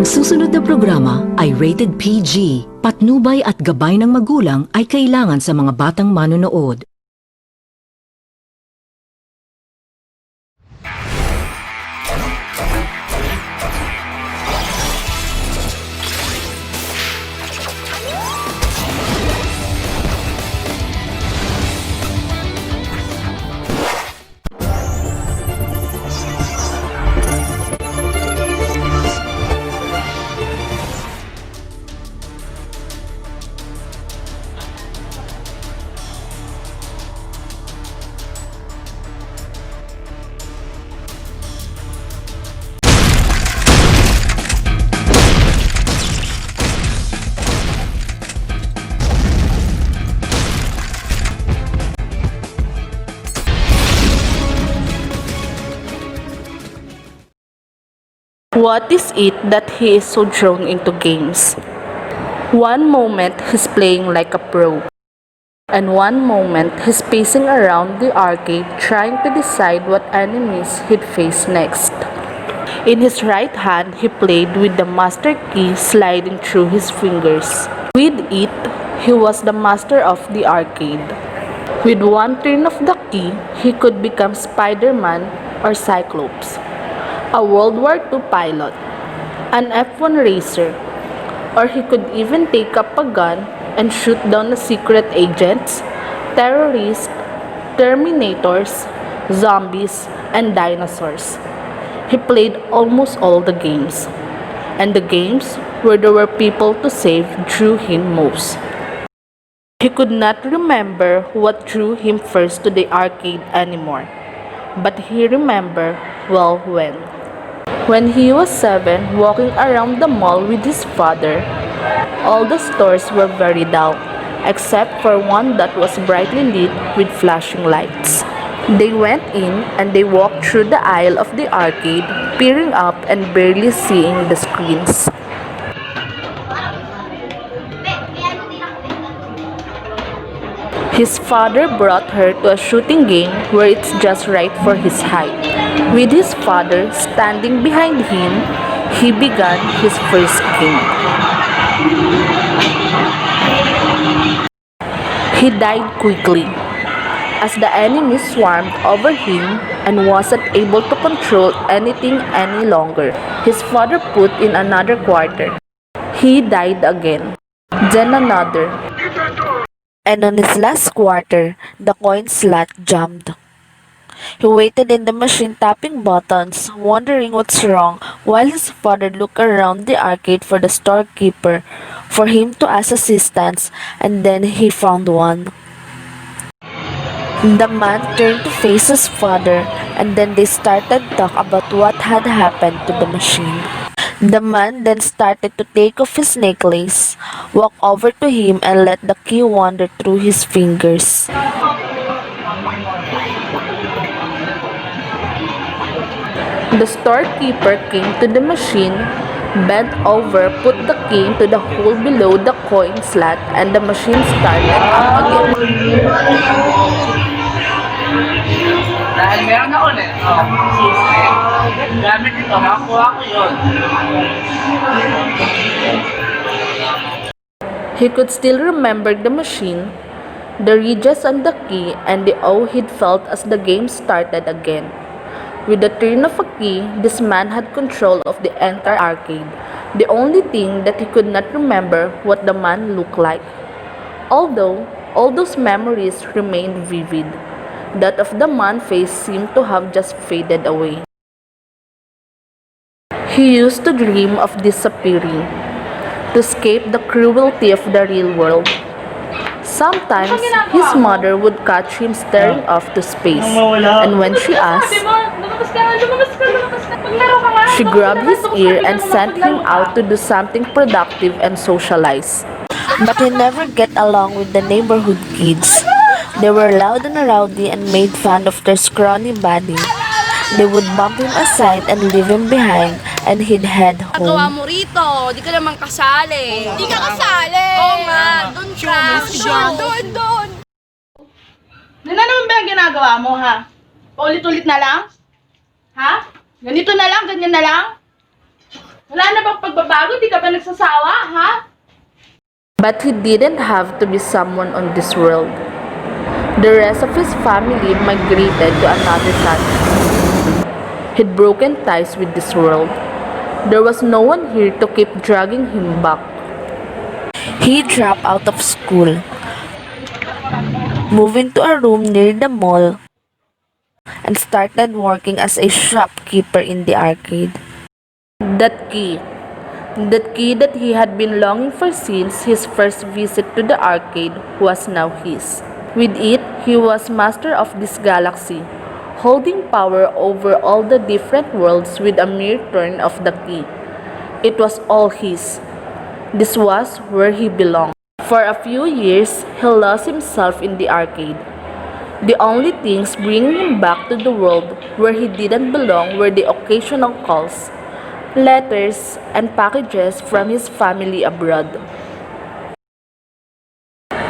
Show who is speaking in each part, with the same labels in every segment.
Speaker 1: Ang susunod na programa ay rated PG. Patnubay at gabay ng magulang ay kailangan sa mga batang manonood.
Speaker 2: What is it that he is so drawn into games? One moment he's playing like a pro, and one moment he's pacing around the arcade trying to decide what enemies he'd face next. In his right hand, he played with the master key sliding through his fingers. With it, he was the master of the arcade. With one turn of the key, he could become Spider-Man or Cyclops, a World War II pilot, an F1 racer, or he could even take up a gun and shoot down the secret agents, terrorists, terminators, zombies, and dinosaurs. He played almost all the games, and the games where there were people to save drew him most. He could not remember what drew him first to the arcade anymore, but he remembered well when. When he was 7, walking around the mall with his father, all the stores were very dull, except for one that was brightly lit with flashing lights. They went in and they walked through the aisle of the arcade, peering up and barely seeing the screens. His father brought her to a shooting game where it's just right for his height. With his father standing behind him, he began his first game. He died quickly, as the enemy swarmed over him and wasn't able to control anything any longer. His father put in another quarter. He died again, then another. And on his last quarter, the coin slot jammed. He waited in the machine tapping buttons, wondering what's wrong, while his father looked around the arcade for the storekeeper for him to ask assistance, and then he found one. The man turned to face his father, and then they started talk about what had happened to the machine. The man then started to take off his necklace, walk over to him and let the key wander through his fingers. The storekeeper came to the machine, bent over, put the key into the hole below the coin slot, and the machine started up again.
Speaker 3: Dahil meron ako ulit. Gamit ito, makuha ko yun.
Speaker 2: He could still remember the machine, the ridges on the key, and the awe he'd felt as the game started again. With the turn of a key, this man had control of the entire arcade. The only thing that he could not remember what the man looked like. Although all those memories remained vivid, that of the man's face seemed to have just faded away. He used to dream of disappearing, to escape the cruelty of the real world. Sometimes, his mother would catch him staring off to space, and when she asked, she grabbed his ear and sent him out to do something productive and socialize. But he never get along with the neighborhood kids. They were loud and rowdy and made fun of their scrawny body. They would bump him aside and leave him behind, and he'd head
Speaker 4: Gawa
Speaker 2: home.
Speaker 4: mo rito, di ka naman kasali.
Speaker 5: Hindi ka kasali.
Speaker 4: Oo nga, doon ka. Doon.
Speaker 5: Ano naman ba yung ginagawa mo, ha? Paulit-ulit na lang? Ha? Ganito na lang? Ganyan na lang? Wala na bang pagbabago? Di ka ba nagsasawa, ha?
Speaker 2: But he didn't have to be someone on this world. The rest of his family migrated to another country. He'd broken ties with this world. There was no one here to keep dragging him back.
Speaker 6: He dropped out of school, moved into a room near the mall, and started working as a shopkeeper in the arcade.
Speaker 2: That key. That key that he had been longing for since his first visit to the arcade was now his. With it, he was master of this galaxy, holding power over all the different worlds with a mere turn of the key. It was all his. This was where he belonged. For a few years, he lost himself in the arcade. The only things bringing him back to the world where he didn't belong were the occasional calls, letters, and packages from his family abroad.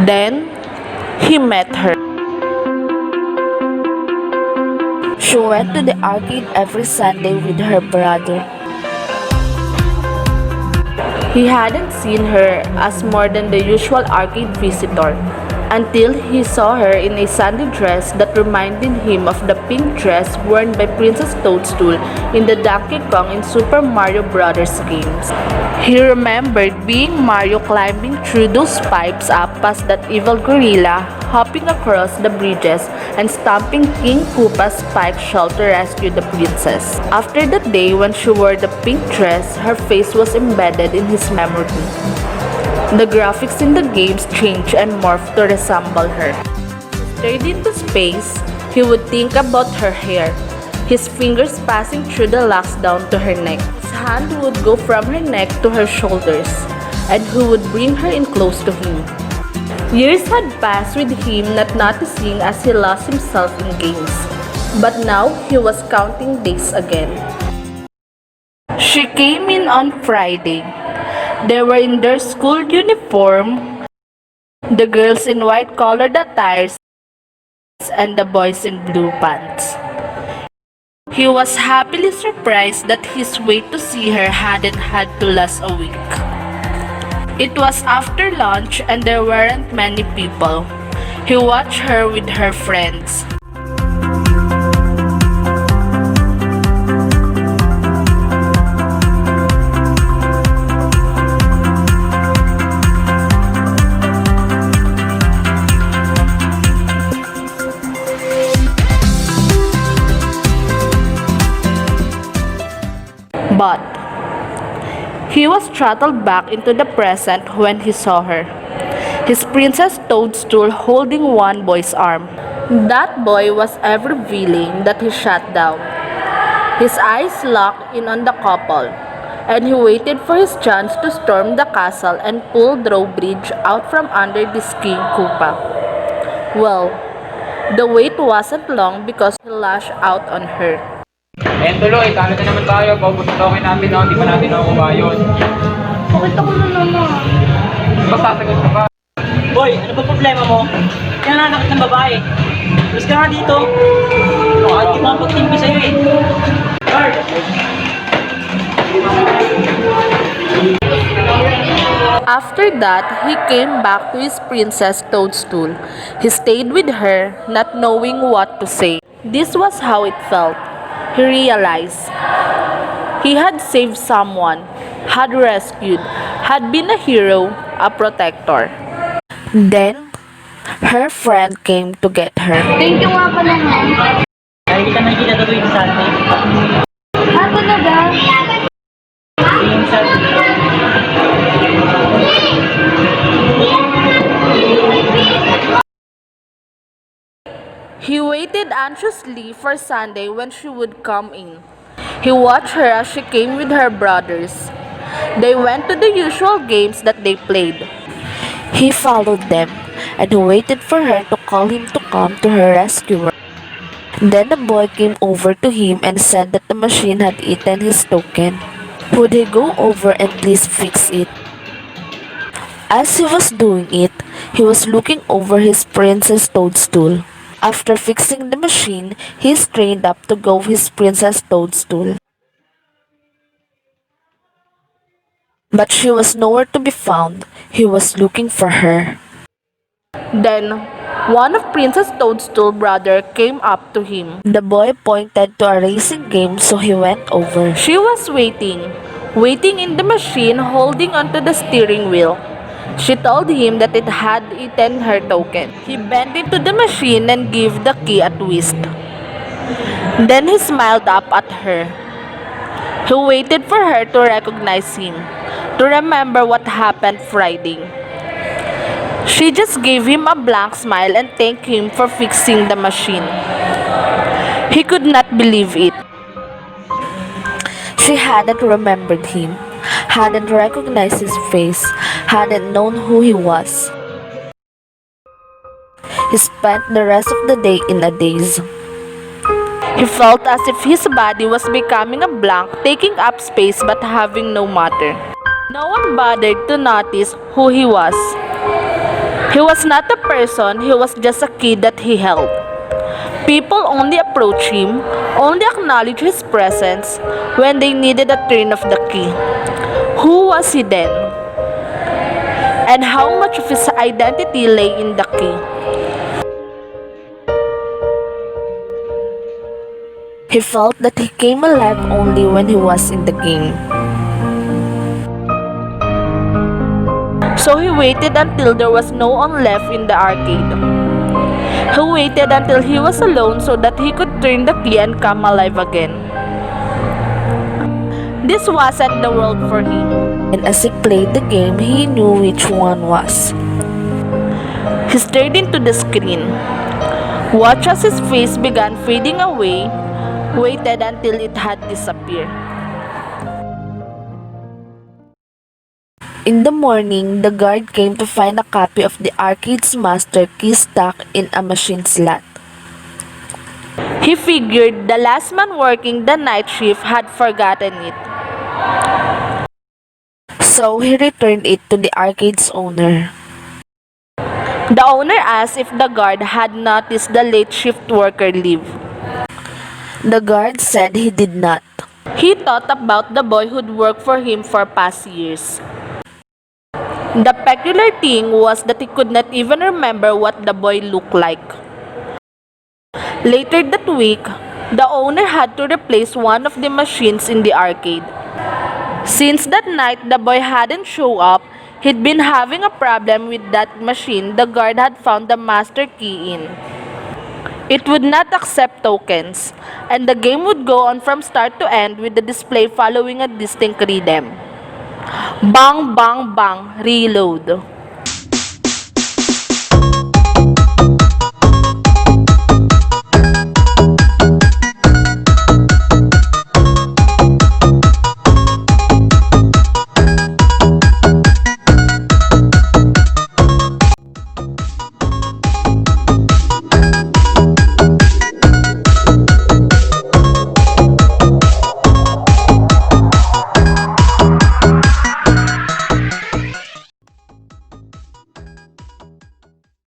Speaker 2: Then, he met her.
Speaker 6: She went to the arcade every Sunday with her brother.
Speaker 2: He hadn't seen her as more than the usual arcade visitor until he saw her in a Sunday dress that reminded him of the pink dress worn by Princess Toadstool in the Donkey Kong and Super Mario Bros. Games. He remembered being Mario climbing through those pipes up past that evil gorilla, hopping across the bridges, and stomping King Koopa's spike shell to rescue the princess. After that day when she wore the pink dress, her face was embedded in his memory. The graphics in the games changed and morphed to resemble her. Stared into space, he would think about her hair, his fingers passing through the locks down to her neck. His hand would go from her neck to her shoulders, and he would bring her in close to him. Years had passed with him not noticing as he lost himself in games, but now he was counting days again. She came in on Friday. They were in their school uniform, the girls in white-collared attires and the boys in blue pants. He was happily surprised that his wait to see her hadn't had to last a week. It was after lunch and there weren't many people. He watched her with her friends. But he was throttled back into the present when he saw her. His Princess Toadstool holding one boy's arm. That boy was ever willing that he shut down. His eyes locked in on the couple, and he waited for his chance to storm the castle and pull Drawbridge out from under this King Koopa. Well, the wait wasn't long because he lashed out on her.
Speaker 3: Ayan tuloy, talo na naman tayo. Paubututokin natin na, hindi pa natin nakuha yun.
Speaker 5: Bakit ako na naman?
Speaker 3: Magsasagot ka pa.
Speaker 7: Boy, ano ba problema mo? Yan na nakit ng babae. Mas ka nga dito. Baka di mo ang pagtimpi sa'yo eh. Guard!
Speaker 2: After that, he came back to his Princess Toadstool. He stayed with her, not knowing what to say. This was how it felt. He realized he had saved someone, had rescued, had been a hero, a protector.
Speaker 6: Then, her friend came to get her.
Speaker 4: Thank you nga pala nga.
Speaker 7: Kaya kita nakikita to tuwing Sunday.
Speaker 4: Ah, talaga?
Speaker 7: Tuwing Sunday.
Speaker 2: He waited anxiously for Sunday when she would come in. He watched her as she came with her brothers. They went to the usual games that they played.
Speaker 6: He followed them and waited for her to call him to come to her rescue. Then the boy came over to him and said that the machine had eaten his token. Would he go over and please fix it? As he was doing it, he was looking over his Princess Toadstool. After fixing the machine, he straightened up to go his Princess Toadstool. But she was nowhere to be found. He was looking for her.
Speaker 2: Then, one of Princess Toadstool's brother came up to him.
Speaker 6: The boy pointed to a racing game, so he went over.
Speaker 2: She was waiting in the machine holding onto the steering wheel. She told him that it had eaten her token. He bent into the machine and gave the key a twist. Then he smiled up at her. He waited for her to recognize him, to remember what happened Friday. She just gave him a blank smile and thanked him for fixing the machine. He could not believe it.
Speaker 6: She hadn't remembered him, hadn't recognized his face, hadn't known who he was. He spent the rest of the day in a daze.
Speaker 2: He felt as if his body was becoming a blank, taking up space but having no matter. No one bothered to notice who he was. He was not a person, he was just a key that he held. People only approached him, only acknowledged his presence when they needed a turn of the key. Who was he then? And how much of his identity lay in the key?
Speaker 6: He felt that he came alive only when he was in the game.
Speaker 2: So he waited until there was no one left in the arcade. He waited until he was alone so that he could turn the key and come alive again. This wasn't the world for him.
Speaker 6: And as he played the game, he knew which one was.
Speaker 2: He stared into the screen, watched as his face began fading away, waited until it had disappeared.
Speaker 6: In the morning, the guard came to find a copy of the arcade's master key stuck in a machine slot.
Speaker 2: He figured the last man working the night shift had forgotten it.
Speaker 6: So he returned it to the arcade's owner.
Speaker 2: The owner asked if the guard had noticed the late shift worker leave.
Speaker 6: The guard said he did not.
Speaker 2: He thought about the boy who'd worked for him for past years. The peculiar thing was that he could not even remember what the boy looked like. Later that week, the owner had to replace one of the machines in the arcade. Since that night the boy hadn't shown up, he'd been having a problem with that machine the guard had found the master key in. It would not accept tokens, and the game would go on from start to end with the display following a distinct rhythm. Bang, bang, bang, reload.